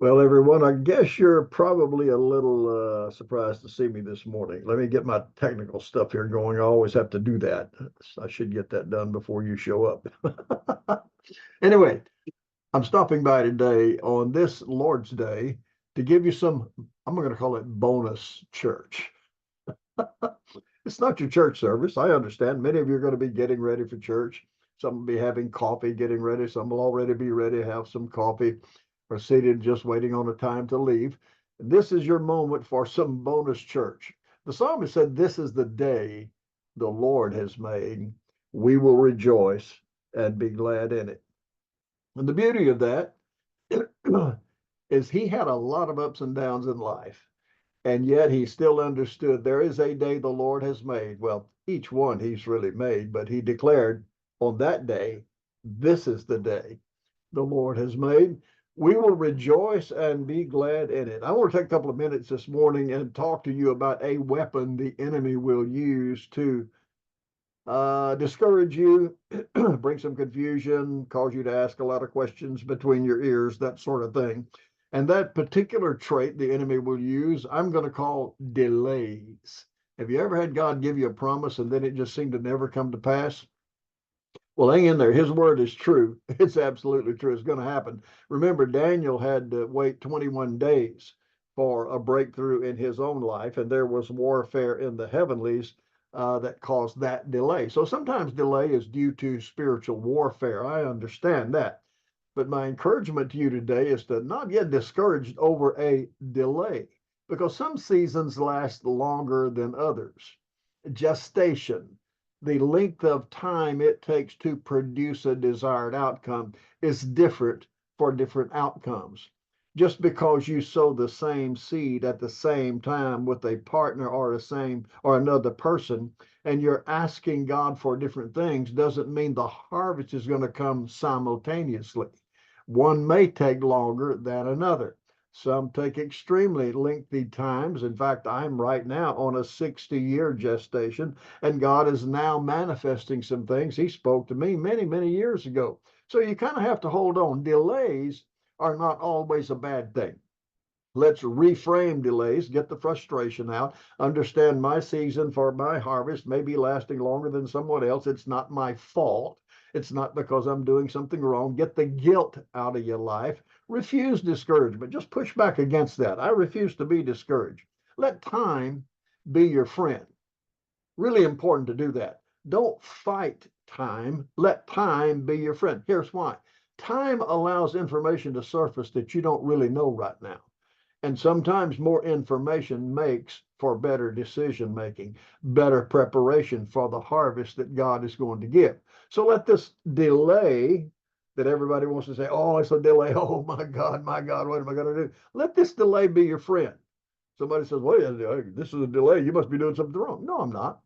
Well, everyone, I guess you're probably a little surprised to see me this morning. Let me get my technical stuff here going. I always have to do that. I should get that done before you show up. Anyway, I'm stopping by today on this Lord's Day to give you some, I'm going to call it bonus church. It's not your church service. I understand many of you are going to be getting ready for church. Some will be having coffee, getting ready. Some will already be ready to have some coffee or seated just waiting on a time to leave. This is your moment for some bonus church. The psalmist said, "This is the day the Lord has made. We will rejoice and be glad in it." And the beauty of that is he had a lot of ups and downs in life. And yet he still understood there is a day the Lord has made. Well, each one he's really made, but he declared on that day, this is the day the Lord has made. We will rejoice and be glad in it. I want to take a couple of minutes this morning and talk to you about a weapon the enemy will use to discourage you, bring some confusion, cause you to ask a lot of questions between your ears, that sort of thing. And that particular trait the enemy will use, I'm going to call delays. Have you ever had God give you a promise and then it just seemed to never come to pass? Well, hang in there. His word is true. It's absolutely true. It's going to happen. Remember, Daniel had to wait 21 days for a breakthrough in his own life, and there was warfare in the heavenlies that caused that delay. So sometimes delay is due to spiritual warfare. I understand that. But my encouragement to you today is to not get discouraged over a delay because some seasons last longer than others. Gestation, the length of time it takes to produce a desired outcome, is different for different outcomes. Just because you sow the same seed at the same time with a partner or the same or another person, and you're asking God for different things, doesn't mean the harvest is going to come simultaneously. One may take longer than another. Some take extremely lengthy times. In fact, I'm right now on a 60-year gestation, and God is now manifesting some things He spoke to me many, many years ago. So you kind of have to hold on. Delays are not always a bad thing. Let's reframe delays, get the frustration out, understand my season for my harvest may be lasting longer than someone else. It's not my fault. It's not because I'm doing something wrong. Get the guilt out of your life. Refuse discouragement. Just push back against that. I refuse to be discouraged. Let time be your friend. Really important to do that. Don't fight time. Let time be your friend. Here's why. Time allows information to surface that you don't really know right now. And sometimes more information makes for better decision making, better preparation for the harvest that God is going to give. So let this delay that everybody wants to say, oh, it's a delay. Oh, my God, what am I going to do? Let this delay be your friend. Somebody says, well, this is a delay. You must be doing something wrong. No, I'm not.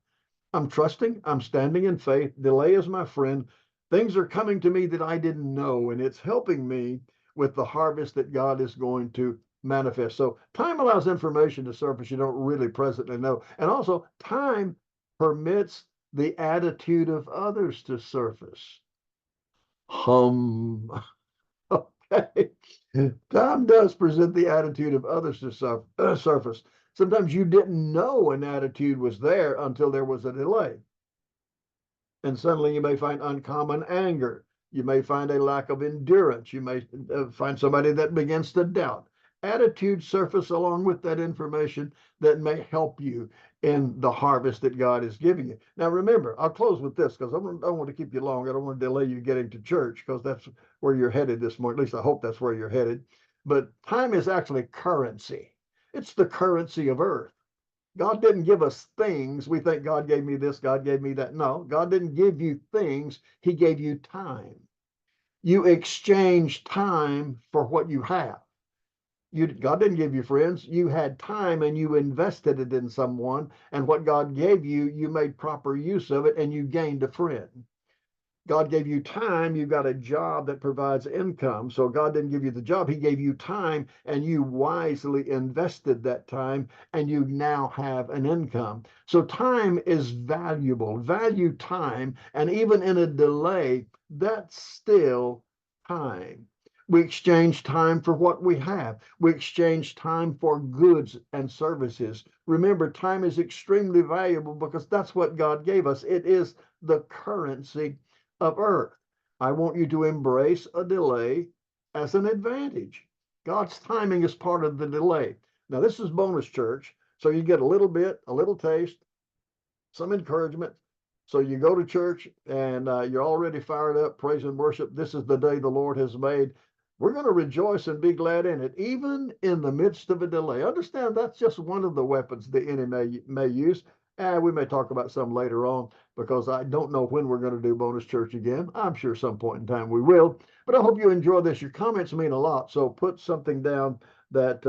I'm trusting. I'm standing in faith. Delay is my friend. Things are coming to me that I didn't know, and it's helping me with the harvest that God is going to manifest. So time allows information to surface you don't really presently know. And also, time permits the attitude of others to surface. Hum. Okay. Time does present the attitude of others to surface. Sometimes you didn't know an attitude was there until there was a delay. And suddenly you may find uncommon anger. You may find a lack of endurance. You may find somebody that begins to doubt. Attitudes surface along with that information that may help you in the harvest that God is giving you. Now, remember, I'll close with this because I don't want to keep you long. I don't want to delay you getting to church because that's where you're headed this morning. At least I hope that's where you're headed. But time is actually currency. It's the currency of earth. God didn't give us things. We think God gave me this, God gave me that. No, God didn't give you things. He gave you time. You exchange time for what you have. God didn't give you friends. You had time and you invested it in someone. And what God gave you, you made proper use of it and you gained a friend. God gave you time, you got a job that provides income. So God didn't give you the job, He gave you time, and you wisely invested that time, and you now have an income. So time is valuable. Value time, and even in a delay, that's still time. We exchange time for what we have. We exchange time for goods and services. Remember, time is extremely valuable because that's what God gave us. It is the currency of earth. I want you to embrace a delay as an advantage. God's timing is part of the delay. Now, this is bonus church, so you get a little bit, a little taste, some encouragement. So you go to church and you're already fired up, praise and worship. This is the day the Lord has made. We're going to rejoice and be glad in it, even in the midst of a delay. Understand that's just one of the weapons the enemy may use. And we may talk about some later on because I don't know when we're going to do bonus church again. I'm sure some point in time we will. But I hope you enjoy this. Your comments mean a lot. So put something down that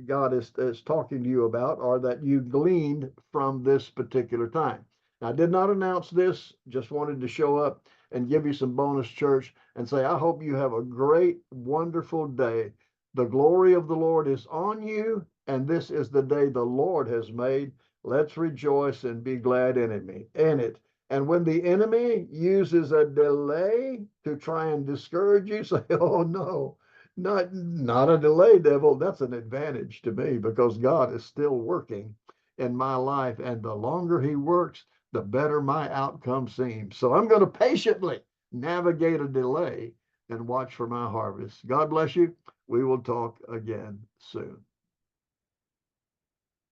God is talking to you about or that you gleaned from this particular time. Now, I did not announce this, just wanted to show up and give you some bonus church and say, I hope you have a great, wonderful day. The glory of the Lord is on you, and this is the day the Lord has made. Let's rejoice and be glad in it. And when the enemy uses a delay to try and discourage you, say, oh no, not a delay, devil. That's an advantage to me because God is still working in my life. And the longer he works, the better my outcome seems. So I'm going to patiently navigate a delay and watch for my harvest. God bless you. We will talk again soon.